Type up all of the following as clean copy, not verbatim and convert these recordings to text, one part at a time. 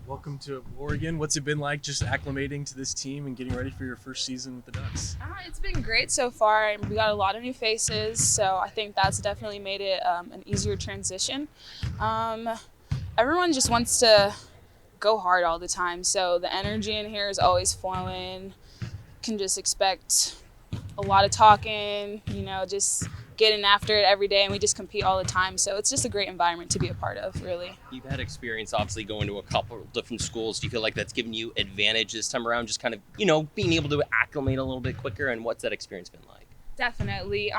Welcome to Oregon. What's it been like just acclimating to this team and getting ready for your first season with the Ducks? It's been great so far, and we got a lot of new faces, so I think that's definitely made it an easier transition. Um, Everyone just wants to go hard all the time, so the energy in here is always flowing. Can just expect a lot of talking, just getting after it every day, and we just compete all the time. So it's just a great environment to be a part of, really. You've had experience, obviously, going to a couple of different schools. Do you feel like that's given you advantage this time around, just kind of, being able to acclimate a little bit quicker? And what's that experience been like? Definitely.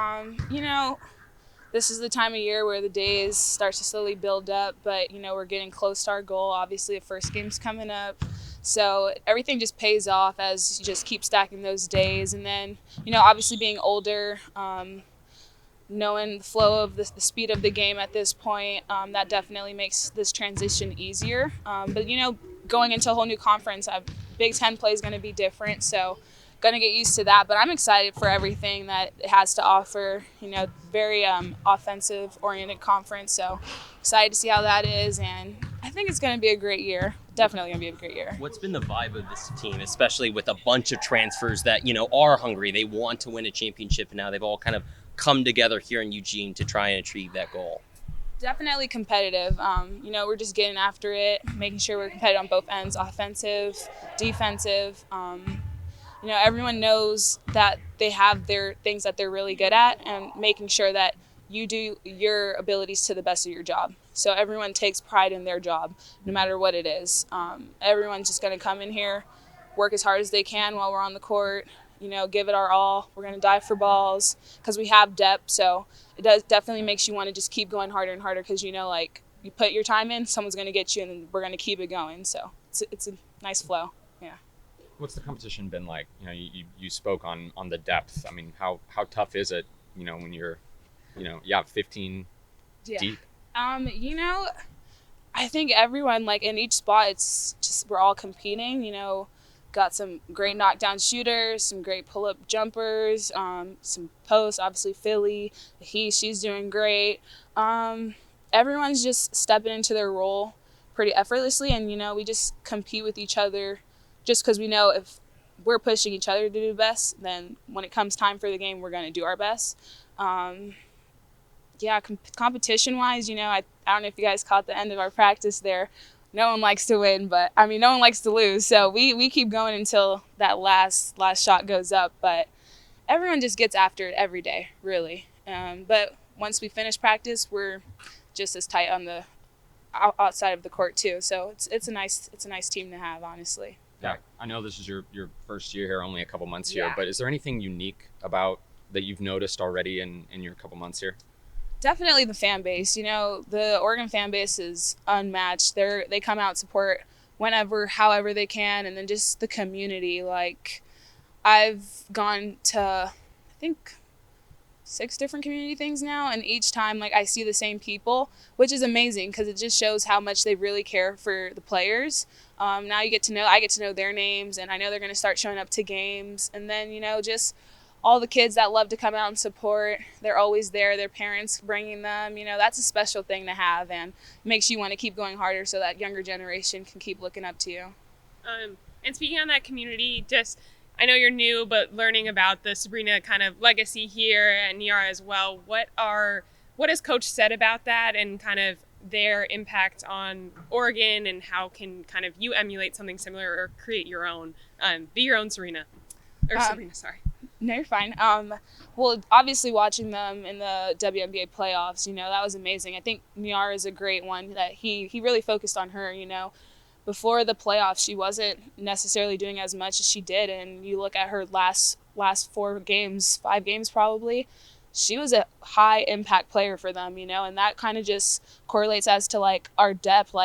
This is the time of year where the days start to slowly build up, but, we're getting close to our goal. Obviously, the first game's coming up. So everything just pays off as you just keep stacking those days. And then, obviously being older, knowing the flow of the speed of the game at this point, that definitely makes this transition easier. But going into a whole new conference, Big Ten play is going to be different, so going to get used to that. But I'm excited for everything that it has to offer. Very offensive oriented conference, so excited to see how that is, and I think it's going to be a great year. Definitely going to be a great year. What's been the vibe of this team, especially with a bunch of transfers that are hungry, they want to win a championship, and now they've all kind of come together here in Eugene to try and achieve that goal? Definitely competitive. We're just getting after it, making sure we're competitive on both ends, offensive, defensive. Everyone knows that they have their things that they're really good at, and making sure that you do your abilities to the best of your job. So everyone takes pride in their job, no matter what it is. Everyone's just going to come in here, work as hard as they can while we're on the court, give it our all. We're going to dive for balls because we have depth. So it definitely makes you want to just keep going harder and harder because, you put your time in, someone's going to get you, and then we're going to keep it going. So it's a nice flow. Yeah. What's the competition been like? You spoke on the depth. I mean, how tough is it, when you're, 15 deep? I think everyone, in each spot, it's just we're all competing, Got some great knockdown shooters, some great pull-up jumpers, some posts, obviously Philly, she's doing great. Everyone's just stepping into their role pretty effortlessly, and, we just compete with each other just because we know if we're pushing each other to do best, then when it comes time for the game, we're going to do our best. Competition-wise, I don't know if you guys caught the end of our practice there. No one likes to win, but no one likes to lose. So we keep going until that last shot goes up. But everyone just gets after it every day, really. But once we finish practice, we're just as tight on the outside of the court too. So it's a nice team to have, honestly. Yeah, I know this is your first year here, only a couple months here. Yeah. But is there anything unique about that you've noticed already in your couple months here? Definitely the fan base. The Oregon fan base is unmatched. They come out and support whenever, however they can, and then just the community. I've gone to, I think, 6 different community things now, and each time, I see the same people, which is amazing because it just shows how much they really care for the players. Now I get to know their names, and I know they're going to start showing up to games, and then, just all the kids that love to come out and support, they're always there, their parents bringing them, that's a special thing to have, and makes you want to keep going harder so that younger generation can keep looking up to you. And speaking on that community, I know you're new, but learning about the Sabrina kind of legacy here and Niara as well, what has Coach said about that and kind of their impact on Oregon, and how can kind of you emulate something similar or create your own, be your own Sabrina? Sabrina, sorry. No, you're fine. Well, obviously watching them in the WNBA playoffs, that was amazing. I think Niara is a great one that he really focused on her, Before the playoffs, she wasn't necessarily doing as much as she did, and you look at her last 5 games probably, she was a high impact player for them, and that kind of just correlates as to our depth,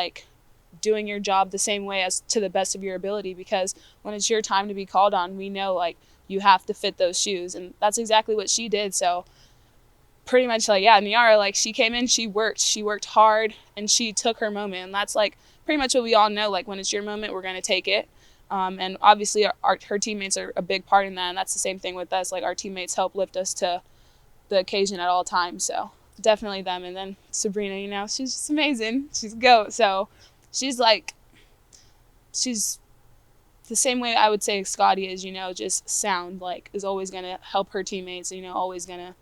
doing your job the same way as to the best of your ability, because when it's your time to be called on, we know you have to fit those shoes, and that's exactly what she did. So pretty much Niara, she came in, she worked hard, and she took her moment, and that's pretty much what we all know, when it's your moment, we're going to take it. And obviously her teammates are a big part in that, and that's the same thing with us. Our teammates help lift us to the occasion at all times, so definitely them. And then Sabrina, she's just amazing. She's a GOAT, so she's the same way I would say Scotty is, just sound, is always going to help her teammates, always going to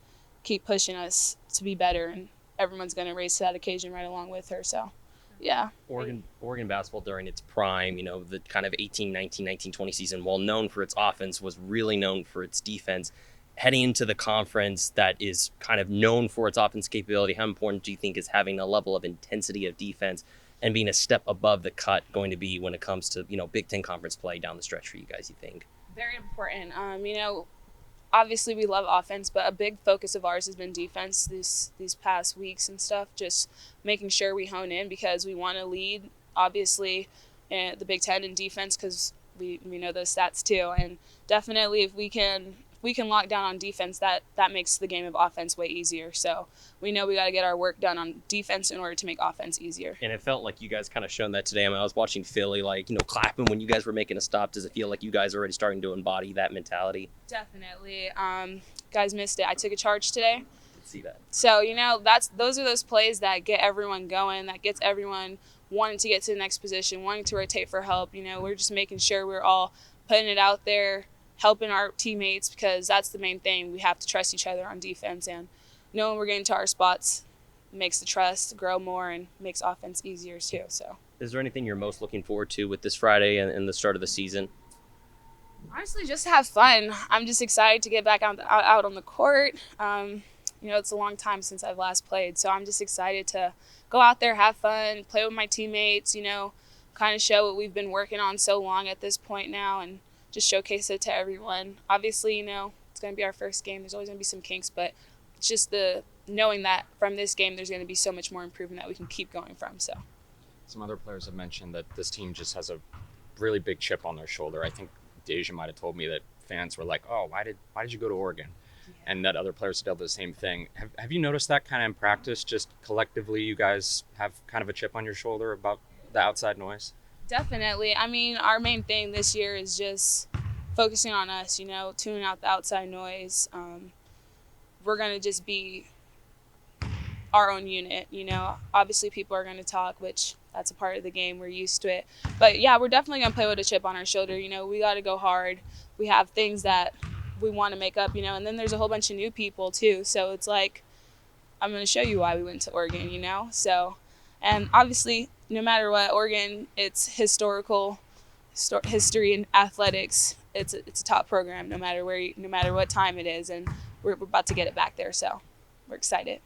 keep pushing us to be better, and everyone's going to race to that occasion right along with her. So, yeah. Oregon basketball during its prime, the kind of 18, 19, 19, 20 season, while known for its offense, was really known for its defense. Heading into the conference that is kind of known for its offense capability, how important do you think is having a level of intensity of defense and being a step above the cut going to be when it comes to, Big Ten conference play down the stretch for you guys, you think? Very important. Obviously we love offense, but a big focus of ours has been defense these past weeks and stuff, just making sure we hone in because we want to lead, obviously, the Big Ten in defense because we know those stats too. And definitely if we can lock down on defense, that makes the game of offense way easier. So we know we got to get our work done on defense in order to make offense easier. And it felt like you guys kind of shown that today. I was watching Philly, clapping when you guys were making a stop. Does it feel like you guys are already starting to embody that mentality? Definitely. Guys missed it. I took a charge today. See that. So, those are those plays that get everyone going, that gets everyone wanting to get to the next position, wanting to rotate for help. We're just making sure we're all putting it out there, helping our teammates, because that's the main thing. We have to trust each other on defense, and knowing we're getting to our spots makes the trust grow more and makes offense easier too. So, is there anything you're most looking forward to with this Friday and the start of the season? Honestly, just to have fun. I'm just excited to get back out on the court. It's a long time since I've last played, so I'm just excited to go out there, have fun, play with my teammates, kind of show what we've been working on so long at this point now, and just showcase it to everyone. Obviously, it's going to be our first game. There's always going to be some kinks, but it's just the knowing that from this game there's going to be so much more improvement that we can keep going from. So, some other players have mentioned that this team just has a really big chip on their shoulder. I think Deja might have told me that fans were like, "Oh, why did you go to Oregon?" Yeah. And that other players did the same thing. Have you noticed that kind of in practice? Just collectively, you guys have kind of a chip on your shoulder about the outside noise? Definitely. Our main thing this year is just focusing on us, tuning out the outside noise. We're going to just be our own unit, Obviously, people are going to talk, which that's a part of the game. We're used to it. But, yeah, we're definitely going to play with a chip on our shoulder. We got to go hard. We have things that we want to make up, and then there's a whole bunch of new people, too. So it's like, I'm going to show you why we went to Oregon, So, and obviously, no matter what, Oregon, it's history and athletics. It's a top program, no matter what time it is, and we're about to get it back there. So, we're excited.